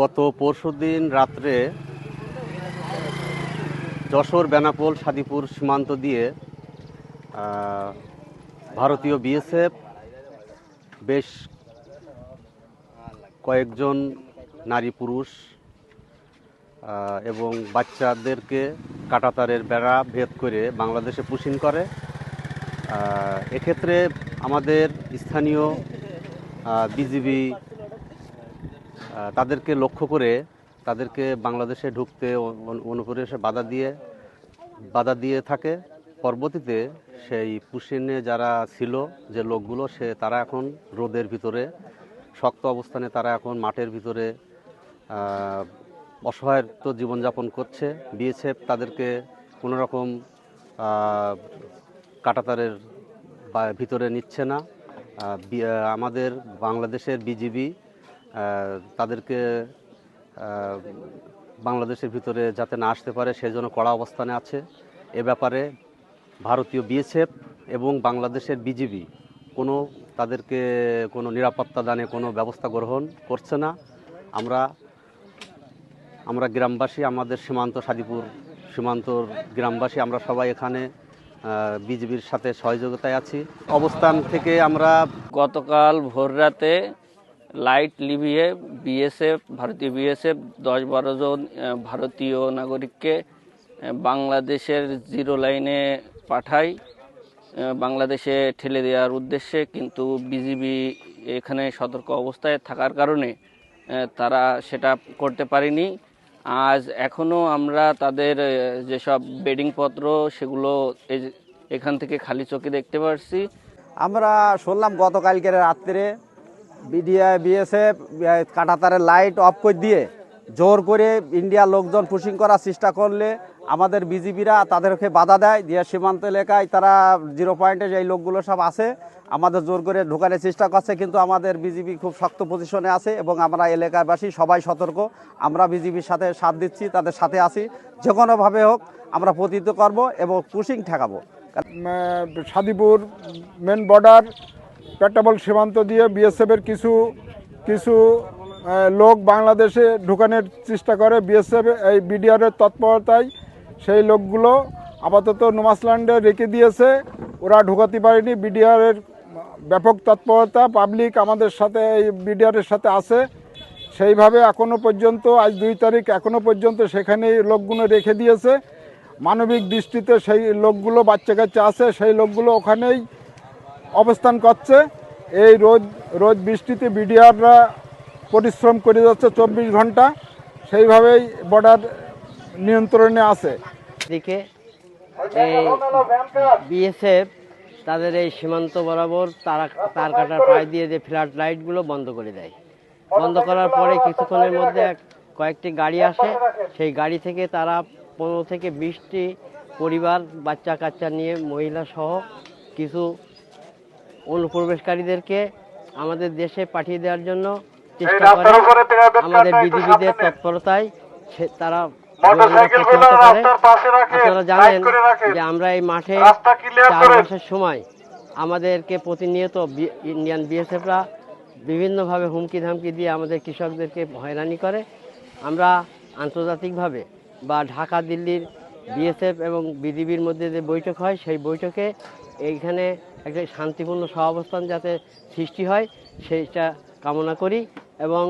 গত পরশুদিন রাত্রে যশোর বেনাপোল সাদিপুর সীমান্ত দিয়ে ভারতীয় বিএসএফ বেশ কয়েকজন নারী পুরুষ এবং বাচ্চাদেরকে কাঁটাতারের বেড়া ভেদ করে বাংলাদেশে পুশিং করে। এক্ষেত্রে আমাদের স্থানীয় বিজিবি তাদেরকে লক্ষ্য করে তাদেরকে বাংলাদেশে ঢুকতে অনুপ্রবেশে বাধা দিয়ে থাকে। পরবর্তীতে সেই পুশিংয়ে যারা ছিল যে লোকগুলো তারা এখন রোদের ভিতরে শক্ত অবস্থানে তারা এখন মাঠের ভিতরে অসহায় তো জীবনযাপন করছে। বিএসএফ তাদেরকে কোনো রকম কাঁটাতারের ভিতরে নিচ্ছে না। আমাদের বাংলাদেশের বিজিবি তাদেরকে বাংলাদেশের ভিতরে যাতে না আসতে পারে সেজন্য কড়া অবস্থানে আছে। এ ব্যাপারে ভারতীয় বিএসএফ এবং বাংলাদেশের বিজিবি তাদেরকে কোনো নিরাপত্তা দানে কোনো ব্যবস্থা গ্রহণ করছে না। আমরা গ্রামবাসী, আমাদের সাদিপুর সীমান্তর গ্রামবাসী আমরা সবাই এখানে বিজিবির সাথে সহযোগিতায় আছি। অবস্থান থেকে আমরা গতকাল ভোররাতে লাইট লিভিয়ে ভারতীয় বিএসএফ 10-12 জন ভারতীয় নাগরিককে বাংলাদেশের জিরো লাইনে পাঠায় বাংলাদেশে ঠেলে দেওয়ার উদ্দেশ্যে, কিন্তু বিজিবি এখানে সতর্ক অবস্থায় থাকার কারণে তারা সেটা করতে পারেনি। আজ এখনও আমরা তাদের যেসব বেডিংপত্র সেগুলো এখান থেকে খালি চোখে দেখতে পাচ্ছি। আমরা শুনলাম গতকালকের রাত্রে বিএসএফ কাঁটাতারের লাইট অফ করে দিয়ে জোর করে ইন্ডিয়ার লোকজন পুশিং করার চেষ্টা করলে আমাদের বিজিবিরা তাদেরকে বাধা দেয়, দিয়ে সীমান্ত এলাকায় তারা জিরো পয়েন্টে এই লোকগুলো সব আছে, আমাদের জোর করে ঢোকানোর চেষ্টা করছে। কিন্তু আমাদের বিজিবি খুব শক্ত পজিশনে আছে এবং আমরা এলাকাবাসী সবাই সতর্ক। আমরা বিজিবির সাথে সাথ দিচ্ছি, তাদের সাথে আছি। যে কোনোভাবে হোক আমরা প্রতিহত করব এবং পুশিং ঠেকাবো। সাদিপুর মেন বর্ডার পেট্রাপোল সীমান্ত দিয়ে বিএসএফের কিছু লোক বাংলাদেশে ঢুকানোর চেষ্টা করে। বিএসএফ এই বিডিআরের তৎপরতায় সেই লোকগুলো আপাতত নোমাসল্যান্ডে রেখে দিয়েছে, ওরা ঢুকাতে পারেনি। বিডিআরের ব্যাপক তৎপরতা, পাবলিক আমাদের সাথে এই বিডিআরের সাথে আছে। সেইভাবে এখনও পর্যন্ত আজ 2 তারিখ এখনও পর্যন্ত সেখানেই লোকগুলো রেখে দিয়েছে। মানবিক দৃষ্টিতে সেই লোকগুলো বাচ্চা কাচ্চা আছে, সেই লোকগুলো ওখানেই অবস্থান করছে। এই রোদ বৃষ্টিতে বিডিআররা পরিশ্রম করে যাচ্ছে 24 ঘন্টা, সেইভাবেই বর্ডার নিয়ন্ত্রণে আছে। দিকে বিএসএফ তাদের এই সীমান্ত বরাবর তার কাটার পায়ে দিয়ে যে ফ্লাড লাইটগুলো বন্ধ করে দেয়। বন্ধ করার পরে কিছুক্ষণের মধ্যে কয়েকটি গাড়ি আসে, সেই গাড়ি থেকে তারা 15 থেকে 20টি পরিবার বাচ্চা কাচ্চা নিয়ে মহিলা সহ কিছু অনুপ্রবেশকারীদেরকে আমাদের দেশে পাঠিয়ে দেওয়ার জন্য চেষ্টা করে। আমাদের বিজিবিদের তৎপরতায় তারা আপনারা জানেন যে আমরা এই মাঠে 4 মাসের সময় আমাদেরকে প্রতিনিয়ত ইন্ডিয়ান বিএসএফরা বিভিন্নভাবে হুমকি ধামকি দিয়ে আমাদের কৃষকদেরকে হয়রানি করে। আমরা আন্তর্জাতিকভাবে বা ঢাকা দিল্লির বিএসএফ এবং বিজিবির মধ্যে যে বৈঠক হয়, সেই বৈঠকে এইখানে একটা শান্তিপূর্ণ সহাবস্থান যাতে সৃষ্টি হয় সেইটা কামনা করি এবং